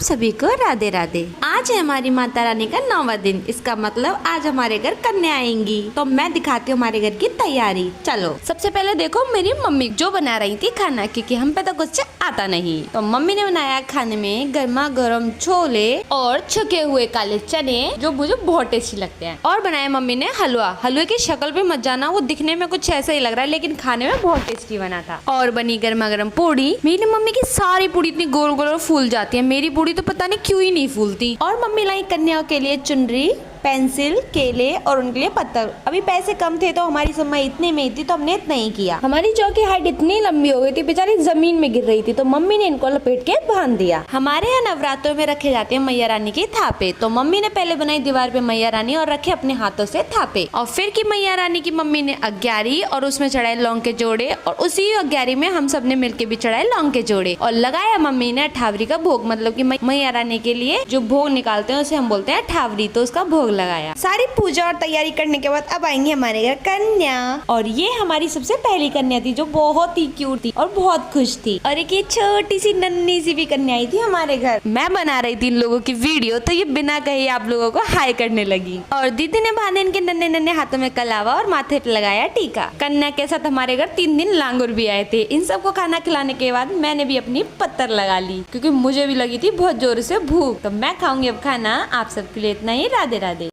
सभी को राधे राधे। आज है हमारी माता रानी का 9वां दिन। इसका मतलब आज हमारे घर कन्या आएंगी। तो मैं दिखाती हूँ हमारे घर की तैयारी। चलो सबसे पहले देखो मेरी मम्मी जो बना रही थी खाना, क्योंकि हम पे तो कुछ आता नहीं। तो मम्मी ने बनाया खाने में गर्मा गर्म छोले और छके हुए काले चने जो मुझे बहुत टेस्टी लगते हैं। और बनाया मम्मी ने हलवा। हलवे की शक्ल पे मत जाना, वो दिखने में कुछ ऐसा ही लग रहा है लेकिन खाने में बहुत टेस्टी बना था। और बनी गर्मा गर्म पूड़ी। मेरी मम्मी की सारी पूड़ी इतनी गोल गोल और फूल जाती है, मेरी पूड़ी तो पता नहीं क्यों ही नहीं फूलती। और मम्मी लाई कन्याओं के लिए चुनरी, पेंसिल, केले और उनके लिए पत्थर। अभी पैसे कम थे तो हमारी समय इतने में थी तो हमने इतना ही किया। हमारी जौ की हाइट इतनी लंबी हो गई थी, बेचारी जमीन में गिर रही थी, तो मम्मी ने इनको लपेट के बांध दिया। हमारे यहाँ नवरात्रों में रखे जाते हैं मैया रानी के थापे। तो मम्मी ने पहले बनाई दीवार पे मैया रानी और रखे अपने हाथों से थापे। और फिर की मैया रानी की मम्मी ने अग्यारी और उसमें चढ़ाए लौंग के जोड़े, और उसी अग्यारी में हम सब ने मिलके भी चढ़ाए लौंग के जोड़े। और लगाया मम्मी ने अठावरी का भोग, मतलब की मैया रानी के लिए जो भोग निकालते हैं उसे हम बोलते हैं अठावरी। तो उसका भोग लगाया। सारी पूजा और तैयारी करने के बाद अब आएंगे हमारे घर कन्या। और ये हमारी सबसे पहली कन्या थी जो बहुत ही क्यूट थी और बहुत खुश थी। और एक ये छोटी सी नन्ही सी भी कन्या आई थी हमारे घर। मैं बना रही थी इन लोगों की वीडियो तो ये बिना कहे आप लोगों को हाय करने लगी। और दीदी ने बांधे इनके नन्हे नन्हे हाथों में कलावा और माथे पे लगाया टीका। कन्या के साथ हमारे घर 3 दिन लांगुर भी आए थे। इन सबको खाना खिलाने के बाद मैंने भी अपनी पत्तर लगा ली, क्योंकि मुझे भी लगी थी बहुत जोर से भूख। तो मैं खाऊंगी अब खाना। आप सबके लिए इतना ही। राधे राधे।